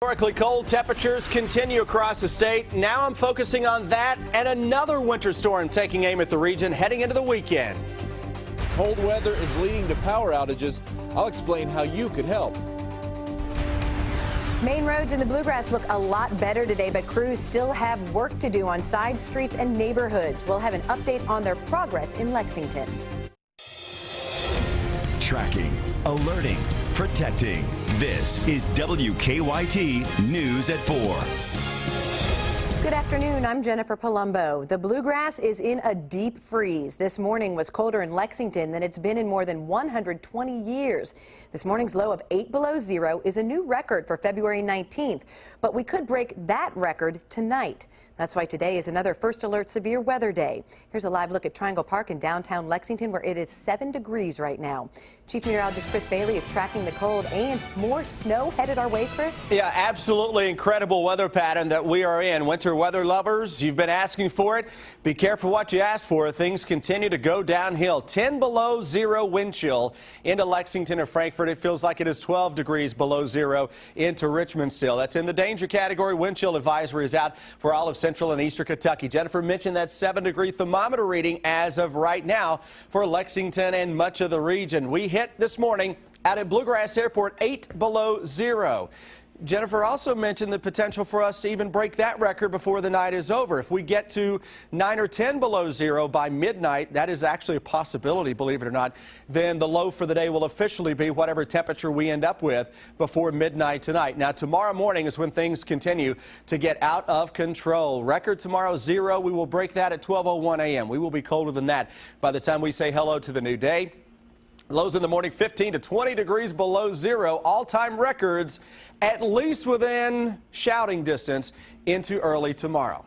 Historically cold temperatures continue across the state. Now I'm focusing on that and another winter storm taking aim at the region heading into the weekend. Cold weather is leading to power outages. I'll explain how you could help. Main roads in the Bluegrass look a lot better today, but crews still have work to do on side streets and neighborhoods. We'll have an update on their progress in Lexington. Tracking, alerting, protecting. This is WKYT News at 4. Good afternoon, I'm Jennifer Palumbo. The Bluegrass is in a deep freeze. This morning was colder in Lexington than it's been in more than 120 years. This morning's low of 8 below zero is a new record for February 19th, but we could break that record tonight. That's why today is another first alert severe weather day. Here's a live look at Triangle Park in downtown Lexington, where it is 7 degrees right now. Chief Meteorologist Chris Bailey is tracking the cold and more snow headed our way, Chris. Yeah, absolutely incredible weather pattern that we are in. Winter weather lovers, you've been asking for it. Be careful what you ask for. Things continue to go downhill. 10 below zero wind chill into Lexington and Frankfort. It feels like it is 12 degrees below zero into Richmond still. That's in the danger category. Wind chill advisory is out for all of central and eastern Kentucky. Jennifer mentioned that 7-degree thermometer reading as of right now for Lexington and much of the region. We hit this morning out at Bluegrass Airport 8 below zero. Jennifer also mentioned the potential for us to even break that record before the night is over. If we get to 9 or 10 below zero by midnight, that is actually a possibility, believe it or not, then the low for the day will officially be whatever temperature we end up with before midnight tonight. Now, tomorrow morning is when things continue to get out of control. Record tomorrow, 0. We will break that at 12:01 a.m. We will be colder than that by the time we say hello to the new day. Lows in the morning 15 to 20 degrees below zero. All-time records at least within shouting distance into early tomorrow.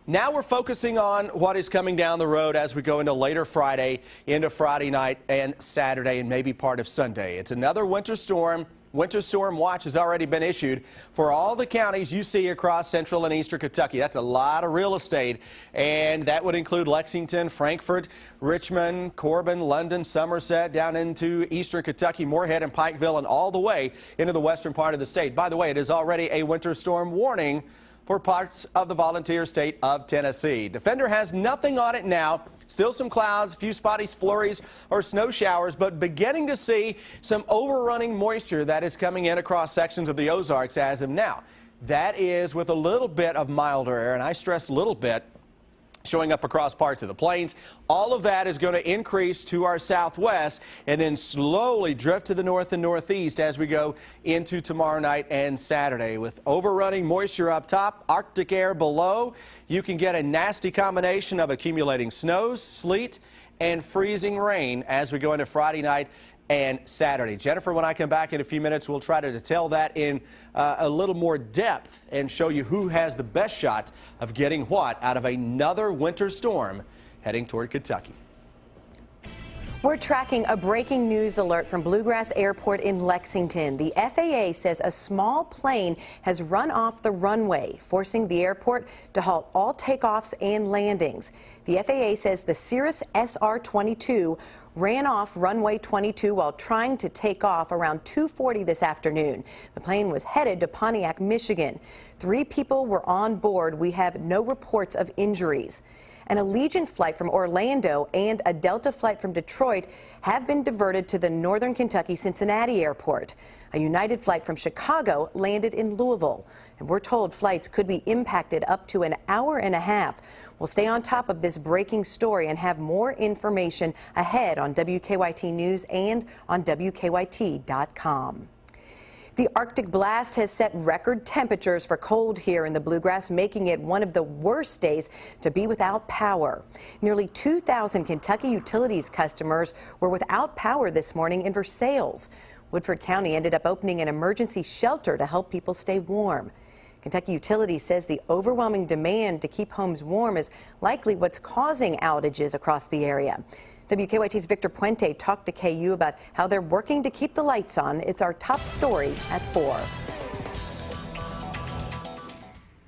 Now we're focusing on what is coming down the road as we go into later Friday, into Friday night and Saturday and maybe part of Sunday. It's another winter storm. Winter storm watch has already been issued for all the counties you see across central and eastern Kentucky. That's a lot of real estate, and that would include Lexington, Frankfort, Richmond, Corbin, London, Somerset, down into eastern Kentucky, Moorhead and Pikeville, and all the way into the western part of the state. By the way, it is already a winter storm warning for parts of the volunteer state of Tennessee. Defender has nothing on it now. Still some clouds, a few spotty flurries or snow showers, but beginning to see some overrunning moisture that is coming in across sections of the Ozarks as of now. That is with a little bit of milder air, and I stress a little bit, showing up across parts of the plains. All of that is going to increase to our southwest and then slowly drift to the north and northeast as we go into tomorrow night and Saturday. With overrunning moisture up top, Arctic air below, you can get a nasty combination of accumulating snows, sleet, and freezing rain as we go into Friday night and Saturday. Jennifer, when I come back in a few minutes, we'll try to detail that in a little more depth and show you who has the best shot of getting what out of another winter storm heading toward Kentucky. We're tracking a breaking news alert from Bluegrass Airport in Lexington. The FAA says a small plane has run off the runway, forcing the airport to halt all takeoffs and landings. The FAA says the Cirrus SR-22 ran off runway 22 while trying to take off around 2:40 this afternoon. The plane was headed to Pontiac, Michigan. 3 people were on board. We have no reports of injuries. An Allegiant flight from Orlando and a Delta flight from Detroit have been diverted to the Northern Kentucky Cincinnati Airport. A United flight from Chicago landed in Louisville, and we're told flights could be impacted up to an hour and a half. We'll stay on top of this breaking story and have more information ahead on WKYT News and on WKYT.com. The Arctic blast has set record temperatures for cold here in the Bluegrass, making it one of the worst days to be without power. Nearly 2,000 Kentucky Utilities customers were without power this morning in Versailles. Woodford County ended up opening an emergency shelter to help people stay warm. Kentucky Utilities says the overwhelming demand to keep homes warm is likely what's causing outages across the area. WKYT's Victor Puente talked to KU about how they're working to keep the lights on. It's our top story at 4.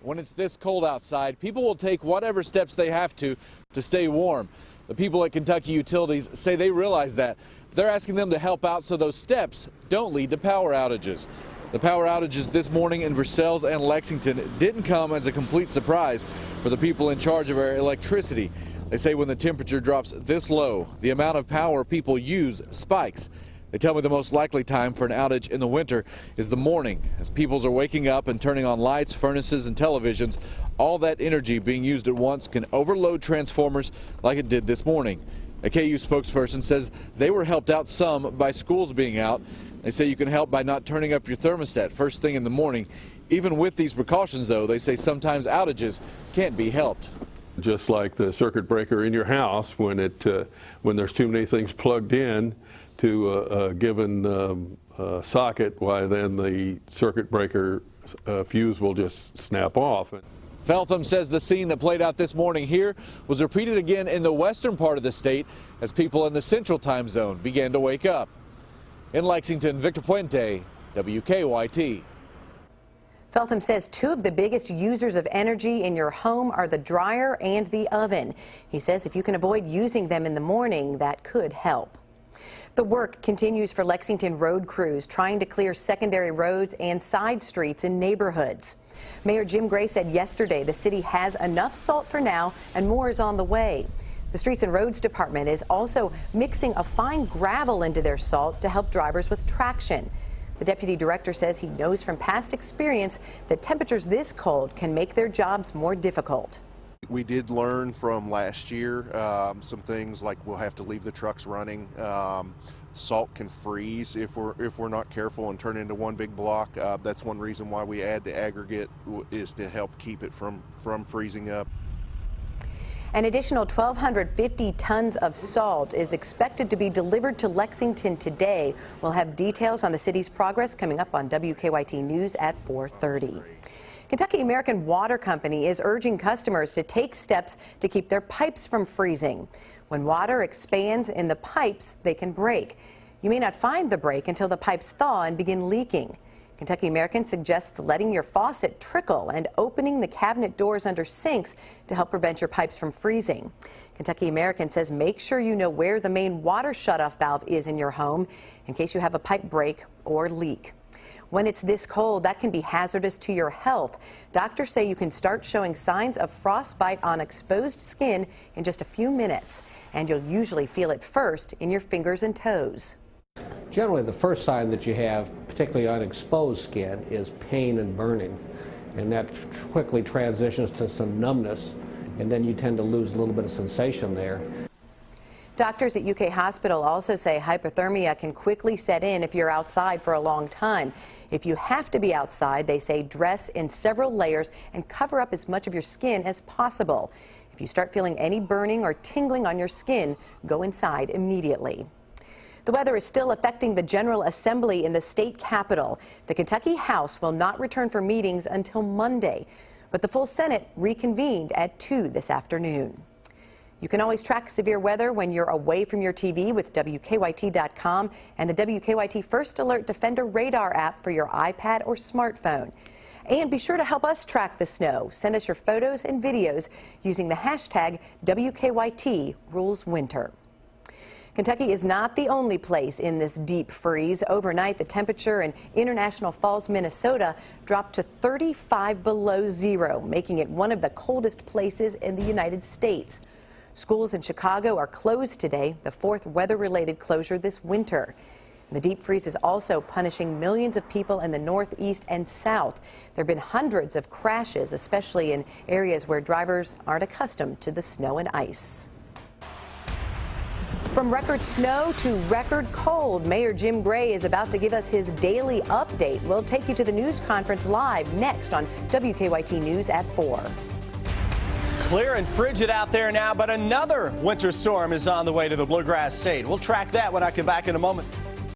When it's this cold outside, people will take whatever steps they have to stay warm. The people at Kentucky Utilities say they realize that. They're asking them to help out so those steps don't lead to power outages. The power outages this morning in Versailles and Lexington didn't come as a complete surprise for the people in charge of our electricity. They say when the temperature drops this low, the amount of power people use spikes. They tell me the most likely time for an outage in the winter is the morning, as people are waking up and turning on lights, furnaces, and televisions. All that energy being used at once can overload transformers like it did this morning. A KU spokesperson says they were helped out some by schools being out. They say you can help by not turning up your thermostat first thing in the morning. Even with these precautions, though, they say sometimes outages can't be helped. Just like the circuit breaker in your house, when there's too many things plugged in to a given socket, why then the circuit breaker fuse will just snap off. Feltham says the scene that played out this morning here was repeated again in the western part of the state as people in the central time zone began to wake up. In Lexington, Victor Puente, WKYT. Feltham says two of the biggest users of energy in your home are the dryer and the oven. He says if you can avoid using them in the morning, that could help. The work continues for Lexington road crews trying to clear secondary roads and side streets in neighborhoods. Mayor Jim Gray said yesterday the city has enough salt for now and more is on the way. The Streets and Roads Department is also mixing a fine gravel into their salt to help drivers with traction. The deputy director says he knows from past experience that temperatures this cold can make their jobs more difficult. We did learn from last year some things like we'll have to leave the trucks running. Salt can freeze if we're not careful and turn into one big block. That's one reason why we add the aggregate, is to help keep it from freezing up. An additional 1,250 tons of salt is expected to be delivered to Lexington today. We'll have details on the city's progress coming up on WKYT News at 4:30. Kentucky American Water Company is urging customers to take steps to keep their pipes from freezing. When water expands in the pipes, they can break. You may not find the break until the pipes thaw and begin leaking. Kentucky American suggests letting your faucet trickle and opening the cabinet doors under sinks to help prevent your pipes from freezing. Kentucky American says make sure you know where the main water shutoff valve is in your home in case you have a pipe break or leak. When it's this cold, that can be hazardous to your health. Doctors say you can start showing signs of frostbite on exposed skin in just a few minutes, and you'll usually feel it first in your fingers and toes. Generally, the first sign that you have, particularly on exposed skin, is pain and burning, and that quickly transitions to some numbness, and then you tend to lose a little bit of sensation there. Doctors at UK Hospital also say hypothermia can quickly set in if you're outside for a long time. If you have to be outside, they say dress in several layers and cover up as much of your skin as possible. If you start feeling any burning or tingling on your skin, go inside immediately. The weather is still affecting the General Assembly in the state capitol. The Kentucky House will not return for meetings until Monday, but the full Senate reconvened at 2 this afternoon. You can always track severe weather when you're away from your TV with WKYT.com and the WKYT First Alert Defender radar app for your iPad or smartphone. And be sure to help us track the snow. Send us your photos and videos using the hashtag WKYTRulesWinter. Kentucky is not the only place in this deep freeze. Overnight, the temperature in International Falls, Minnesota dropped to 35 below zero, making it one of the coldest places in the United States. Schools in Chicago are closed today, the fourth weather-related closure this winter. The deep freeze is also punishing millions of people in the Northeast and South. There have been hundreds of crashes, especially in areas where drivers aren't accustomed to the snow and ice. From record snow to record cold, Mayor Jim Gray is about to give us his daily update. We'll take you to the news conference live next on WKYT News at 4. Clear and frigid out there now, but another winter storm is on the way to the Bluegrass State. We'll track that when I come back in a moment.